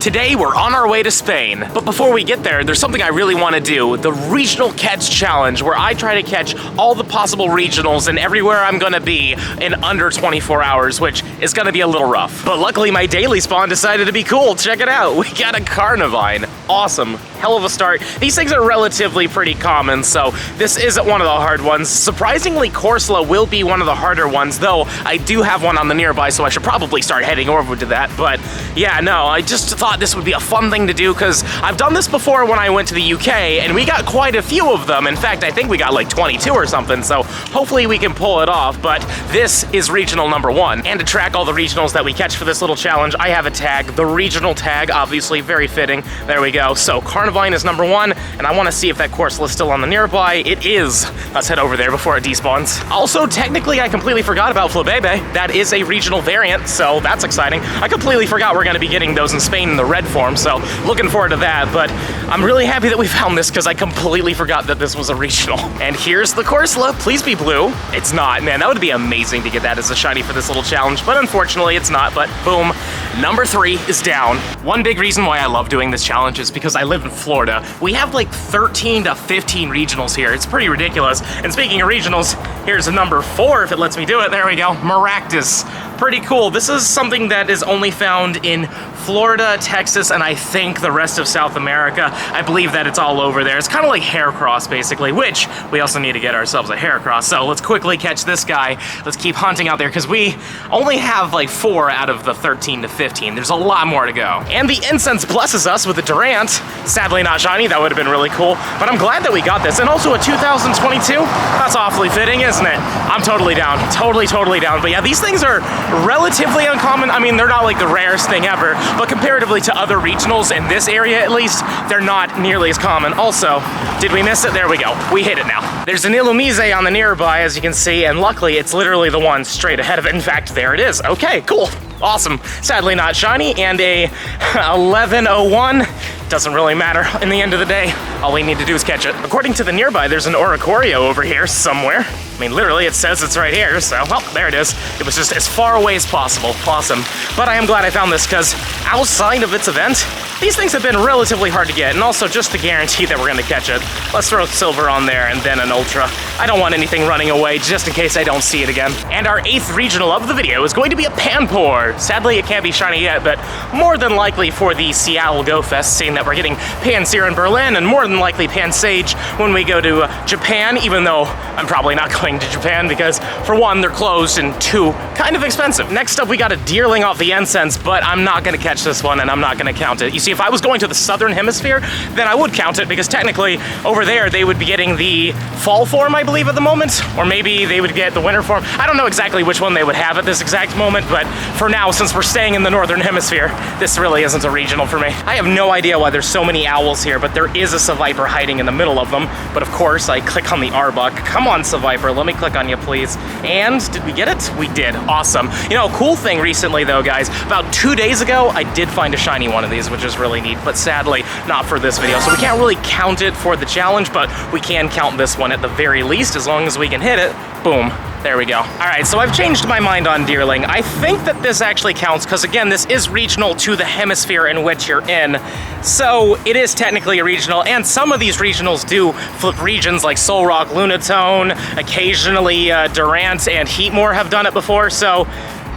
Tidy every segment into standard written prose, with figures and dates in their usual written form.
Today we're on our way to Spain, but before we get there, there's something I really want to do, the Regional Catch Challenge, where I try to catch all the possible regionals and everywhere I'm going to be in under 24 hours, which is going to be a little rough. But luckily my daily spawn decided to be cool. Check it out, we got a Carnivine. Awesome, hell of a start. These things are relatively pretty common, so this isn't one of the hard ones. Surprisingly, Corsola will be one of the harder ones, though I do have one on the nearby, so I should probably start heading over to that. But yeah, no, I just thought this would be a fun thing to do because I've done this before when I went to the UK and we got quite a few of them. In fact, I think we got like 22 or something, so hopefully we can pull it off. But this is regional number 1. And to track all the regionals that we catch for this little challenge, I have a tag, the regional tag, obviously very fitting. There we go. So Carnivine is number 1, and I want to see if that Corsola is still on the nearby. It is. Let's head over there before it despawns. Also, technically, I completely forgot about Flabebe. That is a regional variant, so that's exciting. I completely forgot we're going to be getting those in Spain in the red form, so looking forward to that. But I'm really happy that we found this because I completely forgot that this was a regional. And here's the Corsola. Please be blue. It's not. Man, that would be amazing to get that as a shiny for this little challenge, but unfortunately it's not. But boom, number 3 is down. One big reason why I love doing this challenge is because I live in Florida. We have like 13 to 15 regionals here. It's pretty ridiculous. And speaking of regionals, here's a number 4 if it lets me do it. There we go. Maractus. Pretty cool. This is something that is only found in Florida, Texas, and I think the rest of South America. I believe that it's all over there. It's kind of like Haircross, basically, which we also need to get ourselves a Haircross. So let's quickly catch this guy. Let's keep hunting out there because we only have like 4 out of the 13 to 15. There's a lot more to go. And the Incense blesses us with a Durant. Sadly not shiny. That would have been really cool. But I'm glad that we got this. And also a 2022. That's awfully fitting, isn't it? I'm totally down. Totally down. But yeah, these things are relatively uncommon. I mean, they're not like the rarest thing ever, but comparatively to other regionals in this area at least, they're not nearly as common. Also, did we miss it? There we go. We hit it now. There's an Illumise on the nearby, as you can see, and luckily it's literally the one straight ahead of it. In fact, there it is. Okay, cool. Awesome. Sadly not shiny, and a 1101. Doesn't really matter. In the end of the day, all we need to do is catch it. According to the nearby, there's an Oricorio over here somewhere. I mean, literally, it says it's right here, so, well, there it is. It was just as far away as possible. Awesome. But I am glad I found this, because outside of its event, these things have been relatively hard to get, and also just to guarantee that we're going to catch it. Let's throw Silver on there, and then an Ultra. I don't want anything running away, just in case I don't see it again. And our 8th regional of the video is going to be a Panpour. Sadly, it can't be shiny yet, but more than likely for the Seattle Go Fest, seeing that we're getting Pansear in Berlin, and more than likely Pansage when we go to Japan, even though I'm probably not going to Japan because, for 1, they're closed, and 2, kind of expensive. Next up, we got a Deerling off the Incense, but I'm not going to catch this one, and I'm not going to count it. You see, if I was going to the southern hemisphere, then I would count it, because technically, over there, they would be getting the fall form, I believe, at the moment, or maybe they would get the winter form. I don't know exactly which one they would have at this exact moment, but for now, since we're staying in the northern hemisphere, this really isn't a regional for me. I have no idea why there's so many owls here, but there is a Seviper hiding in the middle of them. But of course, I click on the Arbok. Come on, Seviper, let me click on you, please. And did we get it? We did. Awesome. You know, a cool thing recently, though, guys, about 2 days ago, I did find a shiny one of these, which is really neat, but sadly, not for this video. So we can't really count it for the challenge, but we can count this one at the very least, as long as we can hit it. Boom. There we go. All right, so I've changed my mind on Deerling. I think that this actually counts because, again, this is regional to the hemisphere in which you're in. So it is technically a regional, and some of these regionals do flip regions, like Solrock, Lunatone, occasionally Durant and Heatmore have done it before, so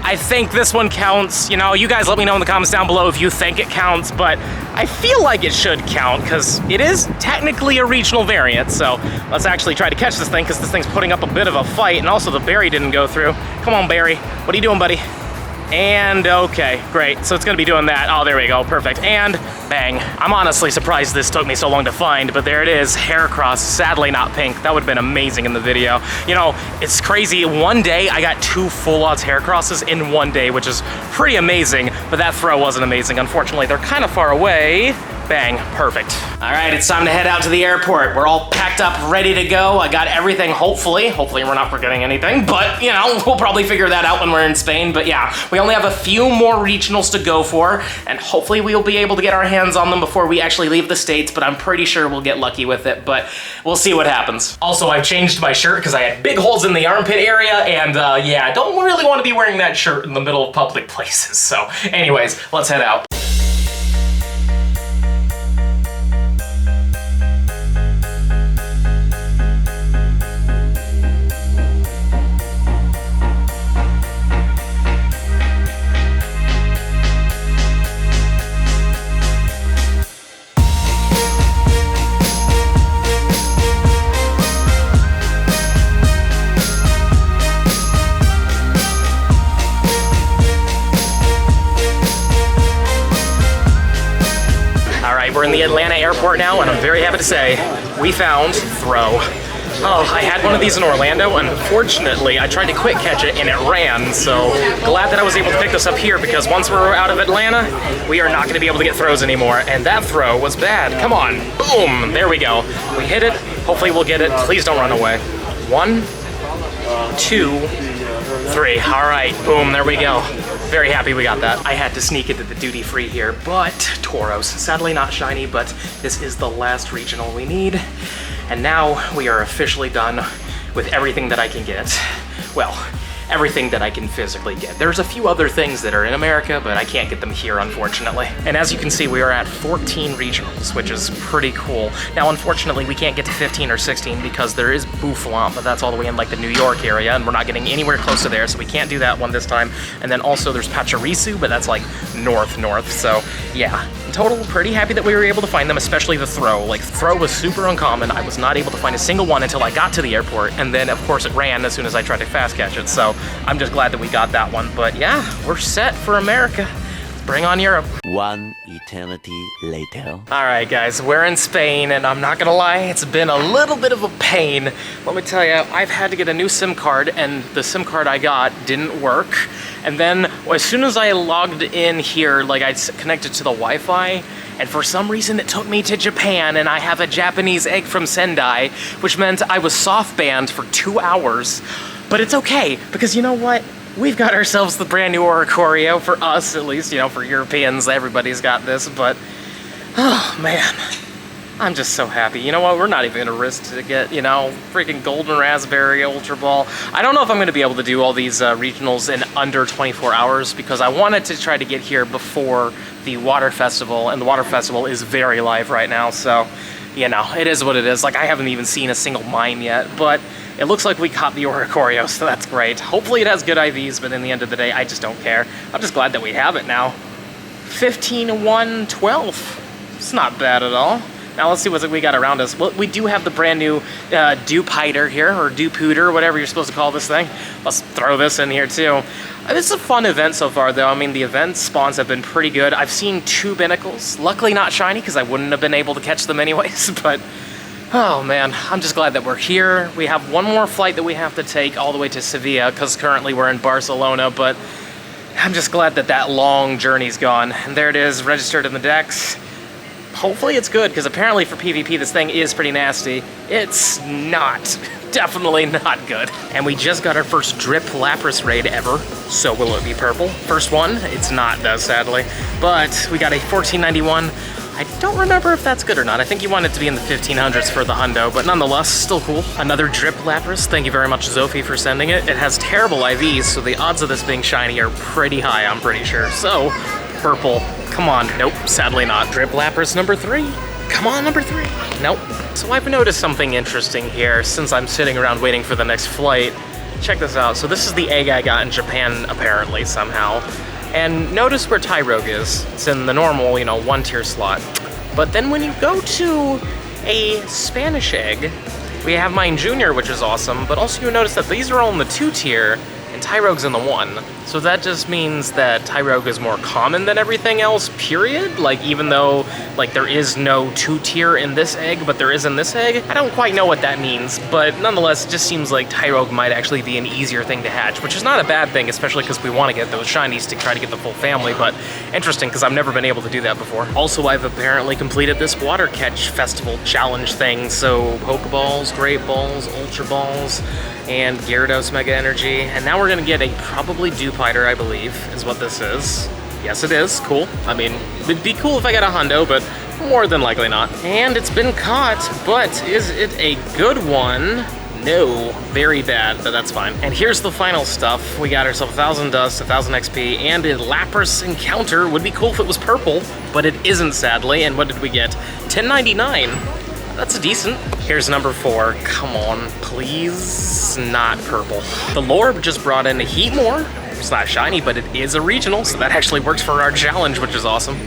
I think this one counts. You know, you guys let me know in the comments down below if you think it counts, but I feel like it should count because it is technically a regional variant. So let's actually try to catch this thing because this thing's putting up a bit of a fight, and also the berry didn't go through. Come on, berry. What are you doing, buddy? And okay, great. So it's gonna be doing that. Oh, there we go, perfect. And bang. I'm honestly surprised this took me so long to find, but there it is, Haircross, sadly not pink. That would've been amazing in the video. You know, it's crazy. One day I got 2 full odds Haircrosses in one day, which is pretty amazing, but that throw wasn't amazing. Unfortunately, they're kind of far away. Bang, perfect. All right, it's time to head out to the airport. We're all packed up, ready to go. I got everything, hopefully we're not forgetting anything, but you know, we'll probably figure that out when we're in Spain. But yeah, we only have a few more regionals to go for, and hopefully we'll be able to get our hands on them before we actually leave the States, but I'm pretty sure we'll get lucky with it, but we'll see what happens. Also, I've changed my shirt because I had big holes in the armpit area, and yeah, I don't really want to be wearing that shirt in the middle of public places. So anyways, let's head out. right, we're in the Atlanta airport now, and I'm very happy to say we found Throw. Oh, I had one of these in Orlando. Unfortunately, I tried to quick catch it and it ran, so glad that I was able to pick this up here because once we're out of Atlanta, we are not going to be able to get throws anymore, and that throw was bad. Come on. Boom. There we go. We hit it. Hopefully we'll get it. Please don't run away. 1, 2, 3. All right. Boom. There we go. Very happy we got that. I had to sneak into the duty free here, but Toros. Sadly not shiny, but this is the last regional we need. And now we are officially done with everything that I can get. Well, everything that I can physically get. There's a few other things that are in America, but I can't get them here, unfortunately. And as you can see, we are at 14 regionals, which is pretty cool. Now, unfortunately, we can't get to 15 or 16 because there is Buffalon, but that's all the way in like the New York area, and we're not getting anywhere close to there, so we can't do that one this time. And then also there's Pachirisu, but that's like north, so yeah. In total, pretty happy that we were able to find them, especially the Throw. Like, Throw was super uncommon. I was not able to find a single one until I got to the airport, and then, of course, it ran as soon as I tried to fast catch it, so I'm just glad that we got that one. But yeah, we're set for America. Bring on Europe. One eternity later. All right, guys, we're in Spain, and I'm not gonna lie, it's been a little bit of a pain. Let me tell you, I've had to get a new SIM card, and the SIM card I got didn't work. And then as soon as I logged in here, like I connected to the Wi-Fi, and for some reason it took me to Japan, and I have a Japanese egg from Sendai, which meant I was soft banned for 2 hours. But it's okay, because you know what? We've got ourselves the brand new Oricorio, for us at least, you know, for Europeans, everybody's got this, but, oh man, I'm just so happy. You know what, we're not even gonna risk to get, you know, freaking Golden Raspberry, Ultra Ball. I don't know if I'm gonna be able to do all these regionals in under 24 hours because I wanted to try to get here before the Water Festival, and the Water Festival is very live right now, so, you know, it is what it is. Like, I haven't even seen a single mime yet, but it looks like we caught the Oricorio, so that's great. Hopefully it has good IVs, but in the end of the day, I just don't care. I'm just glad that we have it now. 15, 1, 12. It's not bad at all. Now let's see what we got around us. Well, we do have the brand new Dupiter here, or Dupooter, whatever you're supposed to call this thing. Let's throw this in here too. It's a fun event so far though. I mean, the event spawns have been pretty good. I've seen 2 Binnacles. Luckily not shiny, because I wouldn't have been able to catch them anyways, but oh man, I'm just glad that we're here. We have one more flight that we have to take all the way to Sevilla, because currently we're in Barcelona, but I'm just glad that that long journey's gone. And there it is, registered in the decks. Hopefully it's good, because apparently for PvP this thing is pretty nasty. It's not. Definitely not good. And we just got our first Drip Lapras raid ever, so will it be purple? First one? It's not though, sadly. But we got a 1491. I don't remember if that's good or not. I think you want it to be in the 1500s for the hundo, but nonetheless, still cool. Another Drip Lapras. Thank you very much, Zophie, for sending it. It has terrible IVs, so the odds of this being shiny are pretty high, I'm pretty sure. So, purple. Come on. Nope, sadly not. Drip Lapras number 3. Come on, number 3. Nope. So I've noticed something interesting here since I'm sitting around waiting for the next flight. Check this out. So this is the egg I got in Japan, apparently, somehow. And notice where Tyrogue is. It's in the normal, you know, 1-tier slot. But then when you go to a Spanish egg, we have mine Junior, which is awesome, but also you notice that these are all in the 2-tier, and Tyrogue's in the 1. So that just means that Tyrogue is more common than everything else, period? Like, even though, like, there is no 2-tier in this egg, but there is in this egg? I don't quite know what that means, but nonetheless, it just seems like Tyrogue might actually be an easier thing to hatch, which is not a bad thing, especially because we want to get those shinies to try to get the full family, but interesting, because I've never been able to do that before. Also, I've apparently completed this Water Catch Festival challenge thing, so Pokeballs, Great Balls, Ultra Balls, and Gyarados Mega Energy, and now we're gonna get a probably Dupiter, I believe, is what this is. Yes, it is. Cool. I mean, it'd be cool if I got a hundo, but more than likely not. And it's been caught, but is it a good one? No. Very bad, but that's fine. And here's the final stuff. We got ourselves 1,000 dust, 1,000 XP, and a Lapras encounter. Would be cool if it was purple, but it isn't, sadly. And what did we get? 1099. That's decent. Here's number 4. Come on, please. Not purple. The Lorb just brought in a Heatmore. It's not shiny, but it is a regional, so that actually works for our challenge, which is awesome.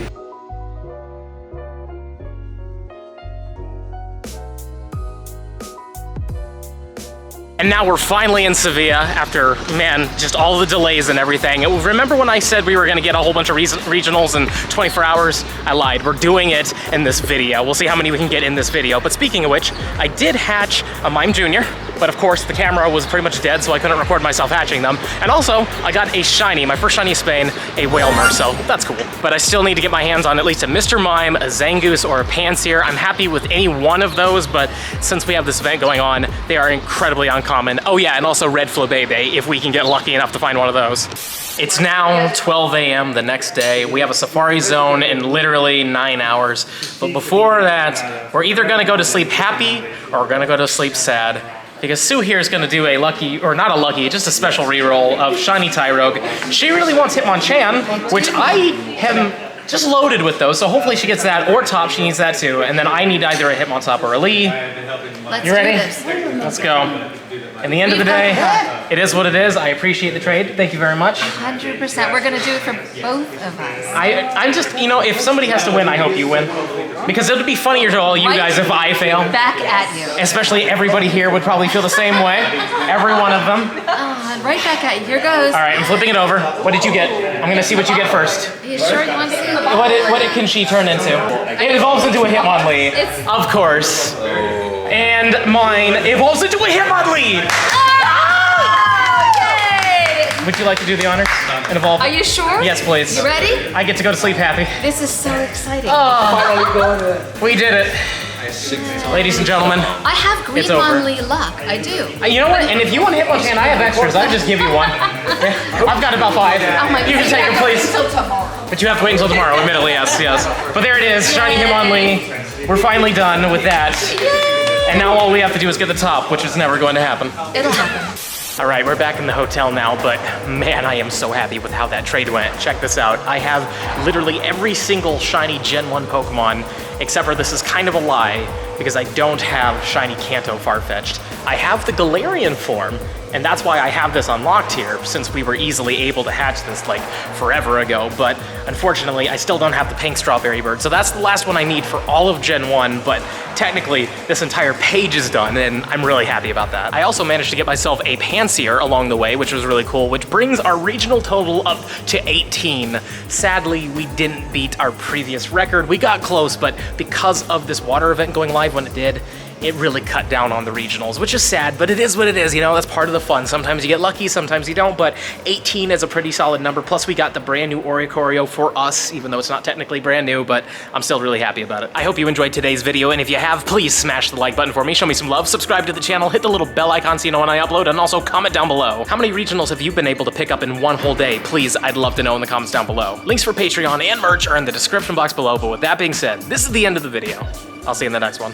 And now we're finally in Sevilla after, man, just all the delays and everything. Remember when I said we were gonna get a whole bunch of regionals in 24 hours? I lied, we're doing it in this video. We'll see how many we can get in this video. But speaking of which, I did hatch a Mime Jr., but of course the camera was pretty much dead, so I couldn't record myself hatching them. And also, I got a shiny, my first shiny of Spain, a Whalmer, so that's cool. But I still need to get my hands on at least a Mr. Mime, a Zangoose, or a Pansear. I'm happy with any one of those, but since we have this event going on, they are incredibly uncommon. Oh yeah, and also Red Flobebe, if we can get lucky enough to find one of those. It's now 12 a.m. the next day. We have a safari zone in literally 9 hours. But before that, we're either gonna go to sleep happy or we're gonna go to sleep sad. Because Sue here is gonna do a lucky, or not a lucky, just a special reroll of Shiny Tyrogue. She really wants Hitmonchan, which I have just loaded with those, so hopefully she gets that, or top, she needs that too. And then I need either a Hitmontop or a Lee. You ready? Let's go. In the end of the day, it is what it is. I appreciate the trade. Thank you very much. 100%. We're going to do it for both of us. I'm just, you know, if somebody has to win, I hope you win. Because it would be funnier to all you guys if I fail. Back at you. Especially everybody here would probably feel the same way. Every one of them. Right back at you. Here goes. All right, I'm flipping it over. What did you get? I'm going to see what you get first. Are you sure you want to see? What can she turn into? It evolves into a Hitmonlee. Of course. And mine evolves into a Hitmonlee. Would you like to do the honors and evolve? Are you sure? Yes, please. You ready? I get to go to sleep happy. This is so exciting. Oh, we did it. Ladies and gentlemen, I have Green Monly luck. I do. You know what? And if you want Hitmonchan, I have extras. I'll just give you one. I've got about 5. Oh my You can take them, please. Until tomorrow. But you have to wait until tomorrow, admittedly, yes. But there it is, Shiny Hitmonlee. We're finally done with that. Yay! And now all we have to do is get the top, which is never going to happen. It'll happen. All right, we're back in the hotel now, but man, I am so happy with how that trade went. Check this out. I have literally every single shiny Gen 1 Pokemon, except for this is kind of a lie, because I don't have shiny Kanto Farfetch'd. I have the Galarian form, and that's why I have this unlocked here, since we were easily able to hatch this like forever ago, but unfortunately, I still don't have the pink Strawberry Bird, so that's the last one I need for all of Gen 1, but technically, this entire page is done, and I'm really happy about that. I also managed to get myself a Pansear along the way, which was really cool, which brings our regional total up to 18. Sadly, we didn't beat our previous record. We got close, but because of this water event going live when it did, it really cut down on the regionals, which is sad, but it is what it is, you know, that's part of the fun. Sometimes you get lucky, sometimes you don't, but 18 is a pretty solid number. Plus we got the brand new Oricorio for us, even though it's not technically brand new, but I'm still really happy about it. I hope you enjoyed today's video, and if you have, please smash the like button for me, show me some love, subscribe to the channel, hit the little bell icon so you know when I upload, and also comment down below. How many regionals have you been able to pick up in one whole day? Please, I'd love to know in the comments down below. Links for Patreon and merch are in the description box below, but with that being said, this is the end of the video. I'll see you in the next one.